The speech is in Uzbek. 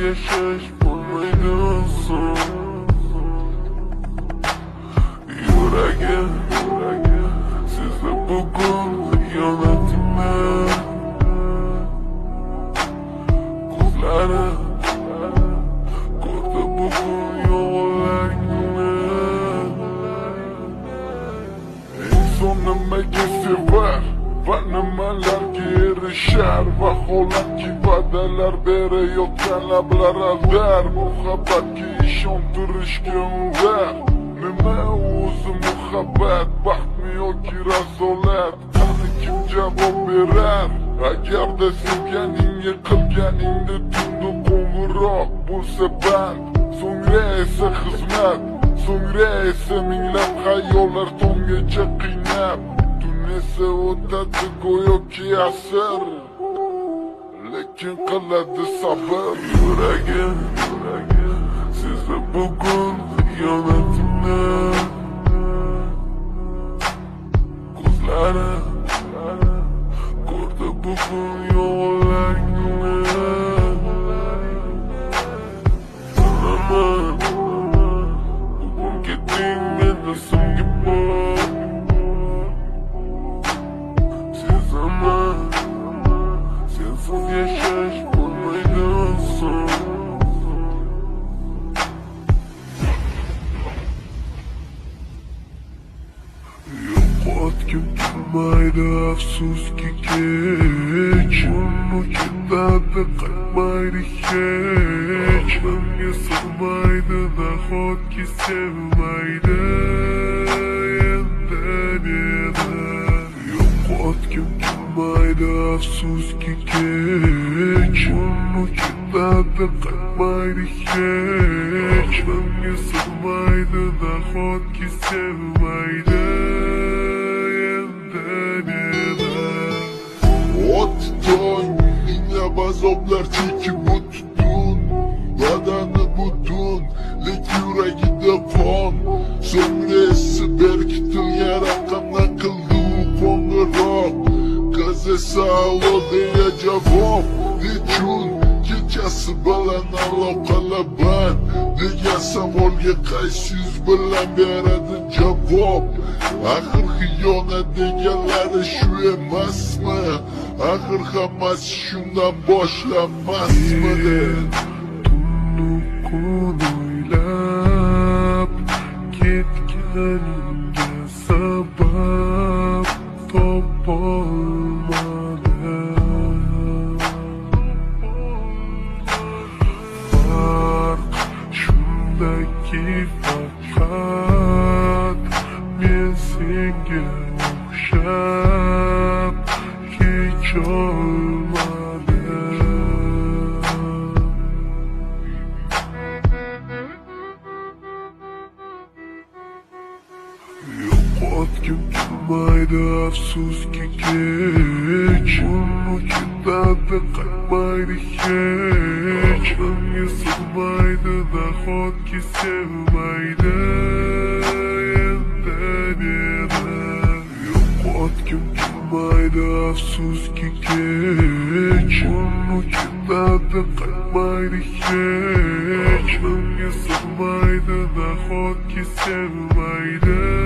Yaşayış bulmaydın Yüreğim Sizle bugün yönetimler Kuzları Kurdu bugün yollarını En son nemegesi var Var nimalarga erishar Vaholanki va'dalar berayotgan lablar aldar Muhabbatga ishontirishga undar Nima o'zi muhabbat Baxtmi yoki razolat Qani kim javob berar Agarda sevganingga qilganingda tunda qo'ng'iroq bo'lsa band So'ngra esa xizmat So'ngra esa minglab xayollar tonggacha qiynab Esa o'tadi go'yoki asr Lekin qiladi sabr Yuragim Sizda bugun xiyonatimni Ko'zlari Ko'rdi bugun yollarni Bilaman Bugun ketding meni so'nggi bor Sensiz yaşaş bulmaydın son Yo'qotgim kelmaydi afsuski kech Uni ketadi qaytmaydi hech Menga sig'maydi nahotki sevmaydi Endi Yo'qotgim kelmaydi afsuski kech Uni ketadi qaytmaydi hech Menga sig'maydi nahotki sevmaydi O'tdan minglab azoblar chekib o'tdin Badani butun, lek yuragida qon So'ngra esa berkitilgan raqamdan qildi u qo'ng'iroq Qiz esa alo deya javob Nechun kechasi bilan aloqalar band Degan savolga qaysi yuz bilan beradi javob Axir xiyonat deganlari shu emasmi Axir hammasi shundan boshlanmasmidi Tunni kun o'ylab ketganingga sabab topolmadim Farq shundaki faqat men senga o'xshab kecholmadim Yo'qotgim kelmaydi afsuski kech Uni ketadi qaytmaydi hech Menga sig'maydi nahotki sevmaydi Yo'qotgim kelmaydi afsuski kech Uni ketadi qaytmaydi hech Menga sig'maydi nahotki sevmaydi